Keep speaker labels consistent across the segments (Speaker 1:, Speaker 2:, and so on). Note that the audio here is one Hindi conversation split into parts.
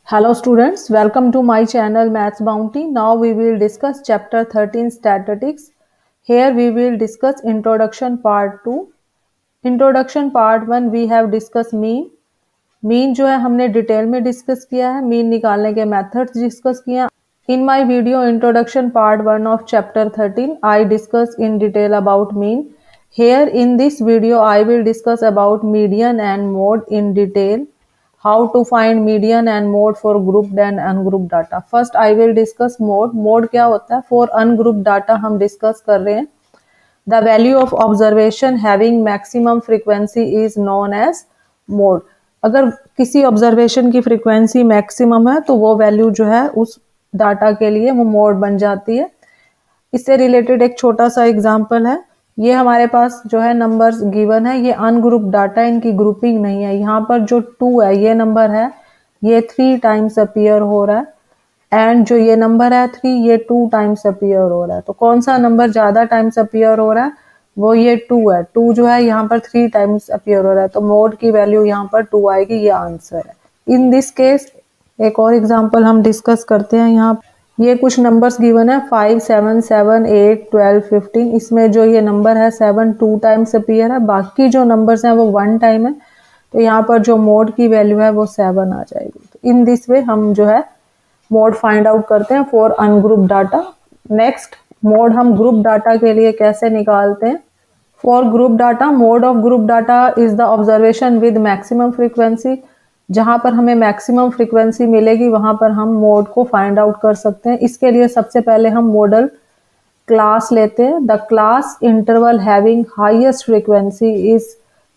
Speaker 1: Hello students, welcome to my channel Maths Bounty. Now we will discuss chapter 13 statistics. Here we will discuss introduction part 2. Introduction part 1 we have discussed mean. Mean जो है हमने डिटेल में डिस्कस किया है, मीन निकालने के मेथड्स डिस्कस किया. In my video introduction part 1 of chapter 13 I discuss in detail about mean. Here in this video I will discuss about median and mode in detail. How to find median and mode for grouped and ungrouped data. First I will discuss mode. Mode क्या होता है? For ungrouped data हम discuss कर रहे हैं. The value of observation having maximum frequency is known as mode. अगर किसी ऑब्जर्वेशन की फ्रीक्वेंसी मैक्सिमम है तो वो वैल्यू जो है उस डाटा के लिए वो मोड बन जाती है. इससे रिलेटेड एक छोटा सा एग्जांपल है. ये हमारे पास जो है नंबर्स गिवन है, ये अनग्रुप डाटा, इनकी ग्रुपिंग नहीं है. यहाँ पर जो 2 है ये नंबर है, ये 3 टाइम्स अपीयर हो रहा है, एंड जो ये नंबर है 3 ये 2 टाइम्स अपीयर हो रहा है. तो कौन सा नंबर ज्यादा टाइम्स अपीयर हो रहा है? वो ये 2 है. 2 जो है यहाँ पर 3 टाइम्स अपीयर हो रहा है, तो मोड की वैल्यू यहाँ पर 2 आएगी. ये आंसर है. इन दिस केस एक और एग्जांपल हम डिस्कस करते हैं. यहाँ ये कुछ नंबर्स गिवन है 5, 7, 7, 8, 12, 15. इसमें जो ये नंबर है 7 2 टाइम्स अपीयर है, बाकी जो नंबर्स हैं वो 1 टाइम है. तो यहाँ पर जो मोड की वैल्यू है वो 7 आ जाएगी. तो इन दिस वे हम जो है मोड फाइंड आउट करते हैं for ungroup data. Next mode हम ग्रुप डाटा के लिए कैसे निकालते हैं? For group data, mode of group data is the observation with maximum frequency. जहां पर हमें मैक्सिमम फ्रीक्वेंसी मिलेगी वहां पर हम मोड को फाइंड आउट कर सकते हैं. इसके लिए सबसे पहले हम मॉडल क्लास लेते हैं. The class interval having highest frequency is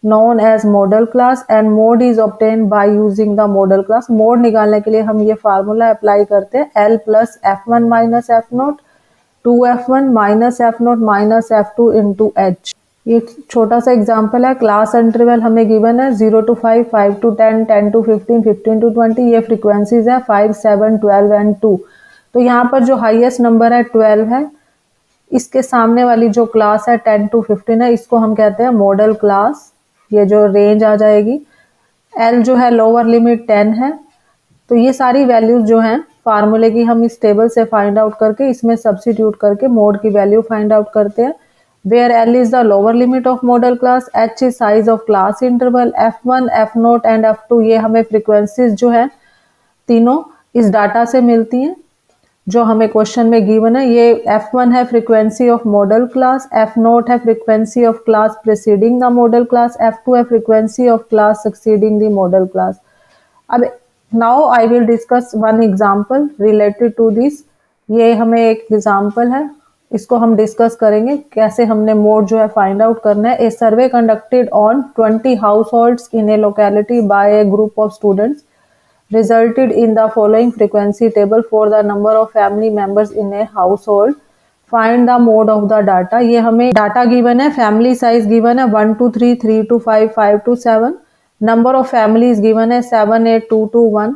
Speaker 1: known as model class and mode is obtained by using the model class. Mode निकालने के लिए हम ये फार्मूला अप्लाई करते हैं, L plus F1 minus F0 2F1 minus F0 minus F2 into H. ये छोटा सा एग्जांपल है. क्लास इंटरवल हमें गिवन है 0 to 5, 5 to 10, 10 to 15, 15 to 20. ये फ्रीक्वेंसीज है 5, 7, 12 एंड 2. तो यहाँ पर जो हाईएस्ट नंबर है 12 है. इसके सामने वाली जो क्लास है 10 to 15 है, इसको हम कहते हैं मॉडल क्लास. ये जो रेंज आ जाएगी. L जो है लोअर लिमिट 10 है. तो ये सारी वैल्यूज जो हैं फार्मूले की हम इस टेबल से फाइंड आउट करके इसमें सब्स्टिट्यूट करके मोड की वैल्यू फाइंड आउट करते हैं. Where L is the lower limit of model class, H is size of class interval, F1, F0 and F2 ये हमें फ्रीक्वेंसीज जो है तीनों इस डाटा से मिलती हैं जो हमें क्वेश्चन में गिवन है. ये F1 है frequency of model class, F0 है frequency of class preceding the model class, F2 है frequency of class succeeding the model class. अब now I will discuss one example related to this. ये हमें एक एग्जांपल है, इसको हम डिस्कस करेंगे कैसे हमने मोड जो है फाइंड आउट करना है. A survey conducted on 20 households in a locality by a group of students resulted in the following frequency table for the number of family members in a household. Find the mode of the data. ये हमें डाटा गिवन है, फैमिली साइज गिवन है 1 to 3, 3 to 5, 5 to 7. Number of families given है 7, 8, 2 to 1.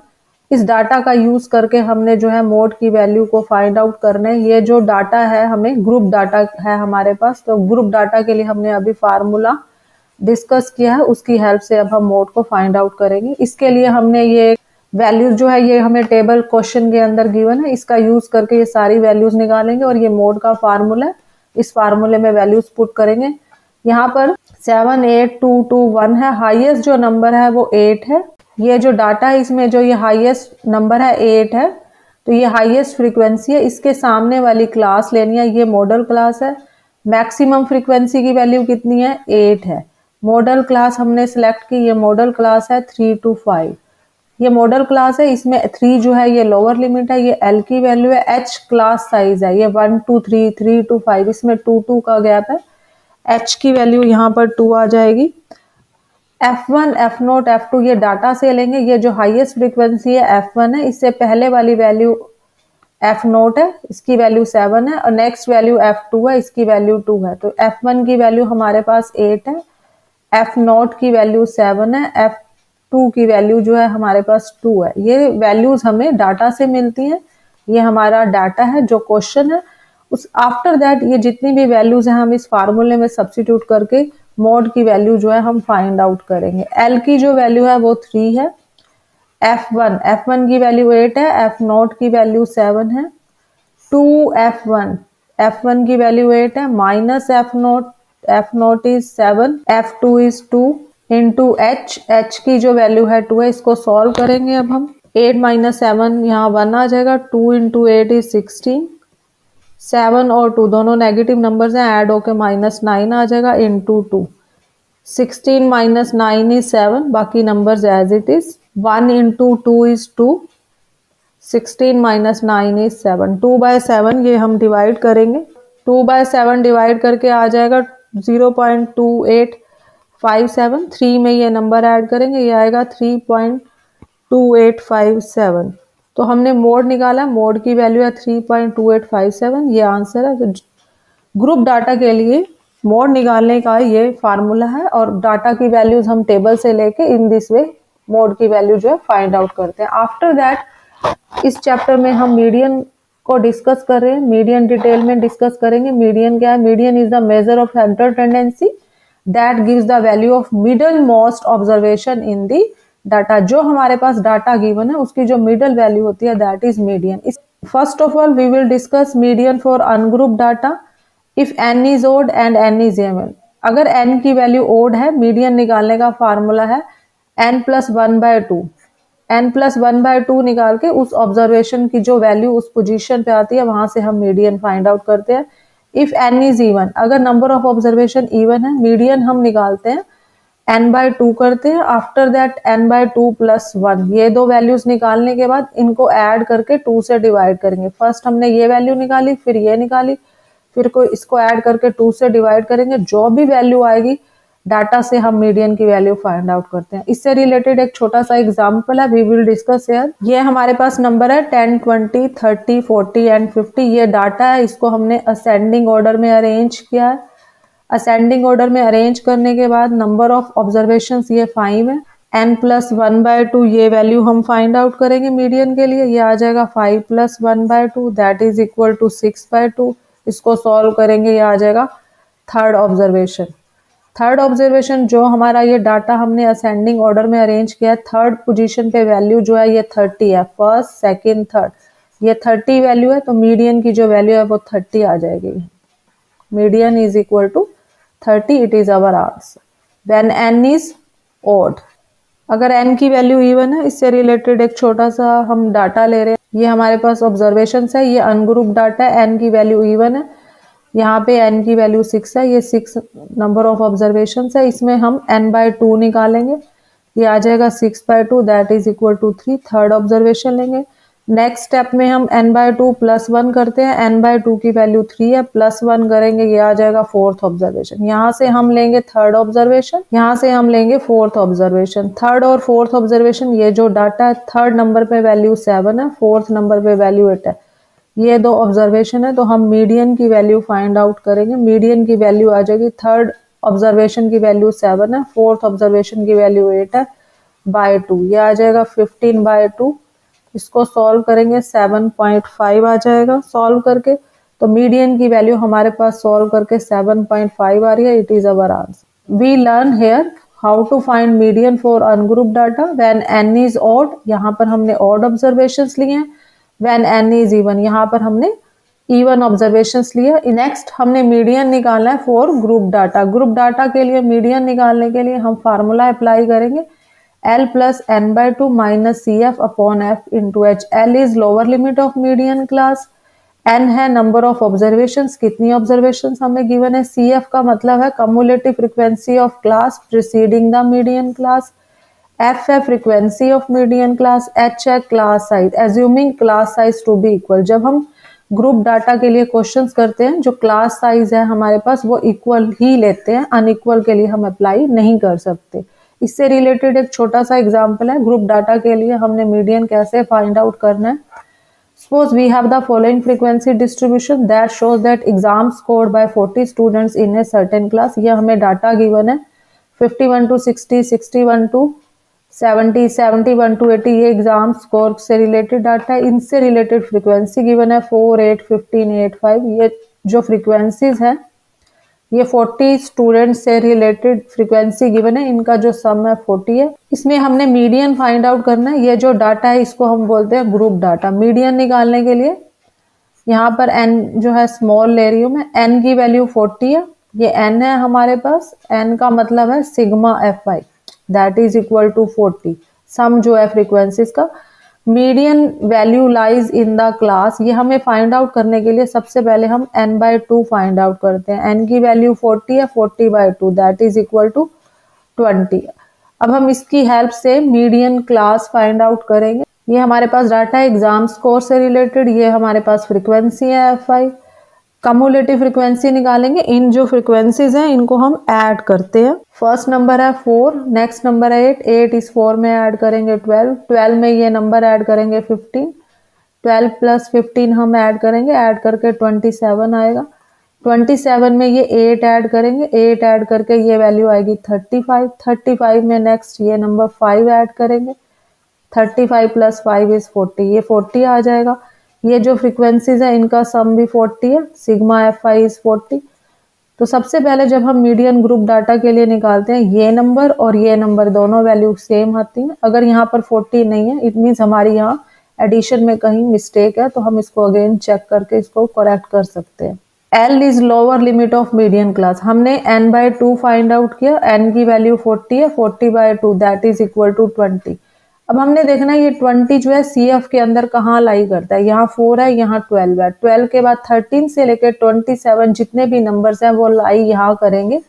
Speaker 1: इस डाटा का यूज करके हमने जो है मोड की वैल्यू को फाइंड आउट करना है. ये जो डाटा है हमें ग्रुप डाटा है हमारे पास, तो ग्रुप डाटा के लिए हमने अभी फार्मूला डिस्कस किया है, उसकी हेल्प से अब हम मोड को फाइंड आउट करेंगे. इसके लिए हमने ये वैल्यूज जो है ये हमें टेबल क्वेश्चन के अंदर गिवन है, इसका यूज करके ये सारी वैल्यूज निकालेंगे और ये मोड का फार्मूला है. इस फार्मूले में वैल्यूज पुट करेंगे. यहाँ पर 7, 8, 2 to 1 है. हाईएस्ट जो नंबर है वो 8 है. ये जो डाटा है इसमें जो ये हाईएस्ट नंबर है 8 है, तो ये हाईएस्ट फ्रीक्वेंसी है. इसके सामने वाली क्लास लेनी है, ये मॉडल क्लास है. मैक्सिमम फ्रीक्वेंसी की वैल्यू कितनी है? 8 है. मॉडल क्लास हमने सिलेक्ट की, ये मॉडल क्लास है 3 to 5. ये मॉडल क्लास है, इसमें 3 जो है ये लोअर लिमिट है, ये L की वैल्यू है. H क्लास साइज है, ये 1 to 3, 3 to 5, इसमें 2 2 का गैप है. H की वैल्यू यहाँ पर 2 आ जाएगी. F1, F0, F2 ये डाटा से लेंगे. ये जो हाईएस्ट फ्रीक्वेंसी है F1 है, इससे पहले वाली वैल्यू F0 है, इसकी वैल्यू 7 है, और नेक्स्ट वैल्यू F2 है, इसकी वैल्यू 2 है. तो F1 की वैल्यू हमारे पास 8 है, F0 की वैल्यू 7 है, F2 की वैल्यू जो है हमारे पास 2 है. ये वैल्यूज हमें डाटा से मिलती हैं. ये हमारा डाटा है जो क्वेश्चन है. उस आफ्टर दैट ये जितनी भी वैल्यूज हैं हम इस फार्मूले में सब्स्टिट्यूट करके मोड की वैल्यू जो है हम फाइंड आउट करेंगे. L की जो वैल्यू है वो 3 है, F1 की वैल्यू 8 है, F0 की वैल्यू 7 है, 2F1, F1 की वैल्यू 8 है, minus F0 is 7, F2 is 2 into H की जो वैल्यू है 2 है, इसको सॉल्व करेंगे अब हम। 8 माइनस 7 यहाँ 1 आ जाएगा, 2 इंटू 8 इज 16, 7 और 2 दोनों नेगेटिव नंबर्स हैं, ऐड होके -9 आ जाएगा इंटू 2, 16 माइनस 9 इज 7, बाकी numbers as it is, 1 into 2 is 2, 16 minus 9 is 7, 2/7 ये हम डिवाइड करेंगे, 2/7 डिवाइड करके आ जाएगा 0.2857, 3 में ये नंबर ऐड करेंगे, ये आएगा 3.2857। तो हमने मोड निकाला, मोड की वैल्यू है 3.2857, ये आंसर है। तो ग्रुप डाटा के लिए मोड निकालने का ये फार्मूला है, और डाटा की वैल्यूज हम टेबल से लेके इन दिस वे मोड की वैल्यू जो है फाइंड आउट करते हैं। आफ्टर दैट इस चैप्टर में हम मीडियन को डिस्कस कर रहे हैं, मीडियन डिटेल में डिस्कस करेंगे। मीडियन क्या है? Median is the measure of centre tendency that gives the value of middle most observation in the data. जो हमारे पास डाटा गिवन है उसकी जो मिडल वैल्यू होती है that is median. First of all we will discuss median for ungroup data if n is odd and n is even. अगर n की वैल्यू ओड है, मीडियन निकालने का फार्मूला है n+1/2। n+1/2 निकाल के उस ऑब्जर्वेशन की जो वैल्यू उस पोजीशन पे आती है वहां से हम मीडियन फाइंड आउट करते हैं। इफ n इज इवन, अगर नंबर ऑफ ऑब्जर्वेशन इवन है, मीडियन हम निकालते हैं n/2 करते हैं। आफ्टर दैट n/2 + 1, ये दो वैल्यूज निकालने के बाद इनको ऐड करके 2 से डिवाइड करेंगे। फर्स्ट हमने ये वैल्यू निकाली, फिर ये निकाली, फिर इसको ऐड करके 2 से डिवाइड करेंगे। जो भी वैल्यू आएगी डाटा से हम मीडियन की वैल्यू फाइंड आउट करते हैं। इससे रिलेटेड एक छोटा सा एग्जांपल है, वी विल डिस्कस हियर। ये हमारे पास नंबर है 10, 20, 30, 40 एंड 50। ये डाटा है, इसको हमने असेंडिंग ऑर्डर में अरेंज किया है। असेंडिंग ऑर्डर में अरेंज करने के बाद नंबर ऑफ ऑब्जर्वेशंस ये 5 है। n+1/2 ये वैल्यू हम फाइंड आउट करेंगे मीडियन के लिए, ये आ जाएगा 5 + 1/2 दैट इज इक्वल टू 6/2। इसको सॉल्व करेंगे, ये आ जाएगा थर्ड ऑब्जर्वेशन। थर्ड ऑब्जर्वेशन जो हमारा ये डाटा हमने असेंडिंग ऑर्डर में अरेंज किया है, थर्ड पोजीशन पे वैल्यू जो है ये 30 है, फर्स्ट सेकंड थर्ड, ये 30 वैल्यू है, तो मीडियन की जो वैल्यू है वो 30 आ जाएगी। Median is equal to 30, it is our answer when n is odd. अगर n की वैल्यू इवन है, इससे रिलेटेड एक छोटा सा हम डाटा ले रहे हैं। ये हमारे पास ऑब्जर्वेशन है, ये अनग्रुप डाटा है, n की वैल्यू इवन है, यहाँ पे n की वैल्यू 6 है, ये 6 नंबर ऑफ ऑब्जर्वेशन है। इसमें हम n/2 निकालेंगे, ये आ जाएगा 6/2 that is equal to 3। Third observation लेंगे। नेक्स्ट स्टेप में हम n/2 + 1 करते हैं, n/2 की वैल्यू 3 है, +1 करेंगे, ये आ जाएगा फोर्थ ऑब्जर्वेशन। यहाँ से हम लेंगे थर्ड ऑब्जर्वेशन, यहाँ से हम लेंगे फोर्थ ऑब्जर्वेशन। थर्ड और फोर्थ ऑब्जर्वेशन, ये जो डाटा है, थर्ड नंबर पे वैल्यू 7 है, फोर्थ नंबर पे वैल्यू 8 है, ये दो ऑब्जर्वेशन है, तो हम मीडियन की वैल्यू फाइंड आउट करेंगे। मीडियन की वैल्यू आ जाएगी, थर्ड ऑब्जर्वेशन की वैल्यू 7 है, फोर्थ ऑब्जर्वेशन की वैल्यू 8 है, /2, ये आ जाएगा 15/2। इसको सॉल्व करेंगे, 7.5 आ जाएगा सॉल्व करके। तो मीडियन की वैल्यू हमारे पास सॉल्व करके 7.5 आ रही है, it is our answer. We learn here how to find median for ungroup data when n is odd. यहाँ पर हमने ऑड ऑब्जर्वेशंस लिए हैं। व्हेन n इज इवन, यहाँ पर हमने इवन ऑब्जर्वेशंस लिए। नेक्स्ट हमने मीडियन निकालना है for group data. Group data के लिए मीडियन निकालने के लिए हम फार्मूला अप्लाई करेंगे, L + n/2 - CF/F into H। L is lower limit of median class, n है नंबर ऑफ ऑब्जर्वेशंस, कितनी ऑब्जर्वेशंस हमें गिवन है, CF का मतलब है cumulative frequency of class preceding the median class, F है frequency of median class, H है class size, assuming class size to be equal. जब हम ग्रुप डाटा के लिए क्वेश्चंस करते हैं, जो क्लास साइज है हमारे पास वो इक्वल ही लेते हैं, अनइक्वल के लिए हम अप्लाई नहीं कर सकते। इससे रिलेटेड एक छोटा सा एग्जांपल है, ग्रुप डाटा के लिए हमने मीडियन कैसे फाइंड आउट करना है। Suppose we have the following frequency distribution that shows that exams scored by 40 students in a certain class। ये हमें डाटा गिवन है, 51 to 60, 61 to 70, 71 to 80, ये एग्जाम स्कोर से रिलेटेड डाटा है। इनसे रिलेटेड फ्रीक्वेंसी गिवन है 4, 8, 15, 8, 5। ये जो फ्रीक्वेंसीज है ये 40 स्टूडेंट से रिलेटेड फ्रीक्वेंसी गिवन है, इनका जो सम है 40 है। इसमें हमने मीडियन फाइंड आउट करना है। ये जो डाटा है इसको हम बोलते हैं ग्रुप डाटा। मीडियन निकालने के लिए यहाँ पर n जो है स्मॉल ले रही हूँ मैं, n की वैल्यू 40 है, ये n है हमारे पास, n का मतलब है sigma fi that is equal to 40, sum जो है फ्रीक्वेंसीज का। Median value lies in the class, ये हमें फाइंड आउट करने के लिए सबसे पहले हम n/2 फाइंड आउट करते हैं। n की वैल्यू 40 है, 40/2 दैट इज इक्वल टू 20। अब हम इसकी हेल्प से मीडियन क्लास फाइंड आउट करेंगे। ये हमारे पास डाटा है एग्जाम स्कोर से रिलेटेड, ये हमारे पास फ्रीक्वेंसी है fi। कम्युलेटिव फ्रीक्वेंसी निकालेंगे। इन जो फ्रीक्वेंसीज हैं इनको हम ऐड करते हैं। फर्स्ट नंबर है 4, नेक्स्ट नंबर है 8, 8 इस 4 में ऐड करेंगे 12, 12 में ये नंबर ऐड करेंगे 15, 12 प्लस 15 हम ऐड करेंगे, ऐड करके 27 आएगा। 27 में ये 8 ऐड करेंगे, 8 ऐड करके ये वैल्यू आएगी 35, 35 में नेक्स्ट ये नंबर 5 ऐड करेंगे, 35 प्लस 5 इज 40, ये 40 आ जाएगा। ये जो फ्रीक्वेंसीज है इनका सम भी 40 है, सिग्मा fi इज 40। तो सबसे पहले जब हम मीडियन ग्रुप डाटा के लिए निकालते हैं, ये नंबर और ये नंबर दोनों वैल्यू सेम आती हैं। अगर यहाँ पर 40 नहीं है, इट मीन्स हमारी यहाँ एडिशन में कहीं मिस्टेक है, तो हम इसको अगेन चेक करके इसको करेक्ट कर सकते हैं। L is lower limit of median class. हमने n/2 फाइंड आउट किया, n की वैल्यू 40 है, 40/2 दैट इज इक्वल टू 20। अब हमने देखना है ये 20 जो है CF के अंदर कहाँ लाई करता है। यहाँ 4 है, यहाँ 12 है, 12 के बाद 13 से लेकर 27 जितने भी नंबर्स हैं वो लाई यहाँ करेंगे,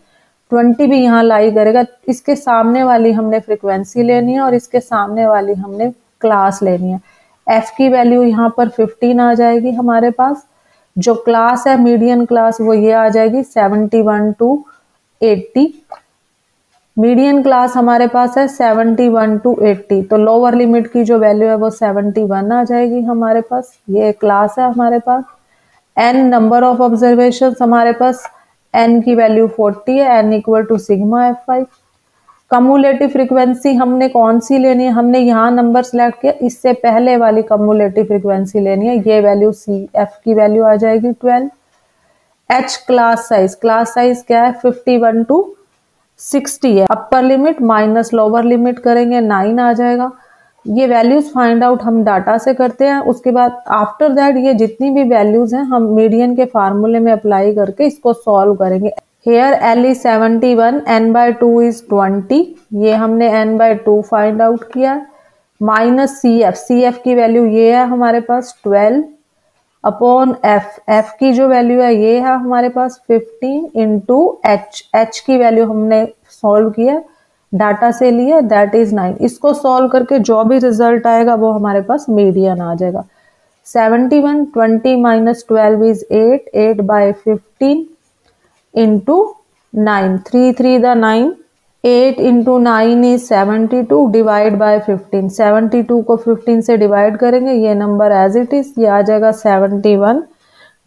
Speaker 1: 20 भी यहाँ लाई करेगा। इसके सामने वाली हमने फ्रीक्वेंसी लेनी है और इसके सामने वाली हमने क्लास लेनी है। F की वैल्यू यहाँ पर 15 आ जाएगी हमारे पास। जो क्लास है मीडियन क्लास वो ये आ जाएगी 71 to 80। मीडियन क्लास हमारे पास है 71 to 80, तो लोअर लिमिट की जो वैल्यू है वो 71 आ जाएगी हमारे पास। ये क्लास है हमारे पास। n नंबर ऑफ ऑब्जर्वेशन हमारे पास, n की वैल्यू 40 है, n equal to sigma fi। Cumulative frequency हमने कौन सी लेनी है, हमने यहाँ नंबर सेलेक्ट किया, इससे पहले वाली कम्युलेटिव फ्रीक्वेंसी लेनी है। ये वैल्यू f की वैल्यू आ जाएगी 12। h क्लास साइज क्या है 51 to 60 है। Upper limit minus lower limit करेंगे 9 आ जाएगा। ये वैल्यूज फाइंड आउट हम डाटा से करते हैं। उसके बाद आफ्टर दैट ये जितनी भी वैल्यूज हैं हम मीडियन के फार्मूले में अप्लाई करके इसको सॉल्व करेंगे। Hair L is 71, n/2 is 20, ये हमने n/2 फाइंड आउट किया। माइनस CF की वैल्यू ये है हमारे पास 12 अपॉन f की जो वैल्यू है ये है हमारे पास 15 इंटू h की वैल्यू हमने सॉल्व किया, डाटा से लिए, दैट इज 9। इसको सॉल्व करके जो भी रिजल्ट आएगा वो हमारे पास मीडियन आ जाएगा। 71, 20 minus 12 is 8, 8/15 into 9, 3 3 the 9, 8 into 9 is 72 divide by 15। 72 को 15 से डिवाइड करेंगे, ये नंबर एज इट इज, ये आ जाएगा 71।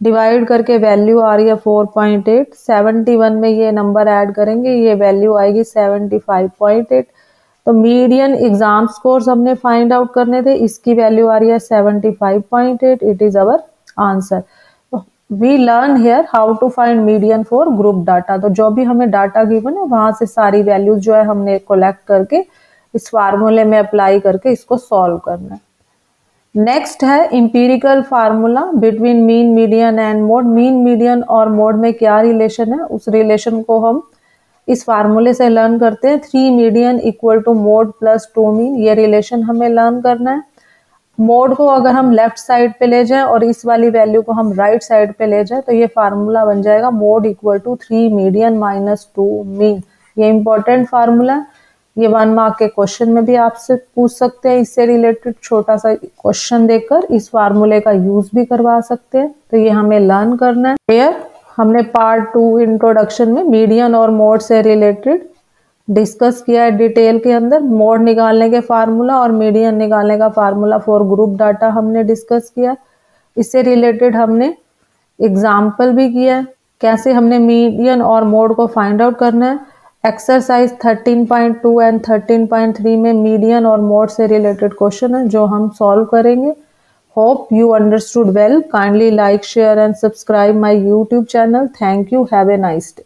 Speaker 1: डिवाइड करके वैल्यू आ रही है 4.8, 71 में ये नंबर ऐड करेंगे, ये वैल्यू आएगी 75.8। तो मीडियन एग्जाम स्कोर्स हमने फाइंड आउट करने थे, इसकी वैल्यू आ रही है 75.8। It is our answer. We learn here how to find median for group data. तो जो भी हमें डाटा गिवन है वहां से सारी वैल्यूज जो है हमने कलेक्ट करके इस फार्मूले में अप्लाई करके इसको सॉल्व करना है। नेक्स्ट है empirical formula between mean, median and mode. Mean, median और मोड में क्या रिलेशन है, उस रिलेशन को हम इस फार्मूले से लर्न करते हैं। 3 median equal to mode plus 2 mean, ये रिलेशन हमें लर्न करना है। मोड को अगर हम लेफ्ट साइड पे ले जाएं और इस वाली वैल्यू को हम राइट साइड पे ले जाएं तो ये फार्मूला बन जाएगा mode equal to 3 median minus 2 mean. ये इंपॉर्टेंट फार्मूला है, ये 1 मार्क के क्वेश्चन में भी आपसे पूछ सकते हैं। इससे रिलेटेड छोटा सा क्वेश्चन देकर इस फार्मूले का यूज भी करवा सकते हैं, तो ये हमें लर्न करना है। क्लियर? हमने पार्ट 2 इंट्रोडक्शन में मीडियन और मोड से रिलेटेड डिस्कस किया है डिटेल के अंदर। मोड निकालने के फार्मूला और मीडियन निकालने का फार्मूला फॉर ग्रुप डाटा हमने डिस्कस किया। इससे रिलेटेड हमने एग्जाम्पल भी किया है कैसे हमने मीडियन और मोड को फाइंड आउट करना है। एक्सरसाइज 13.2 एंड 13.3 में मीडियन और मोड से रिलेटेड क्वेश्चन है जो हम सॉल्व करेंगे। Hope you understood well. Kindly like, share and subscribe my YouTube channel. Thank you. Have a nice day.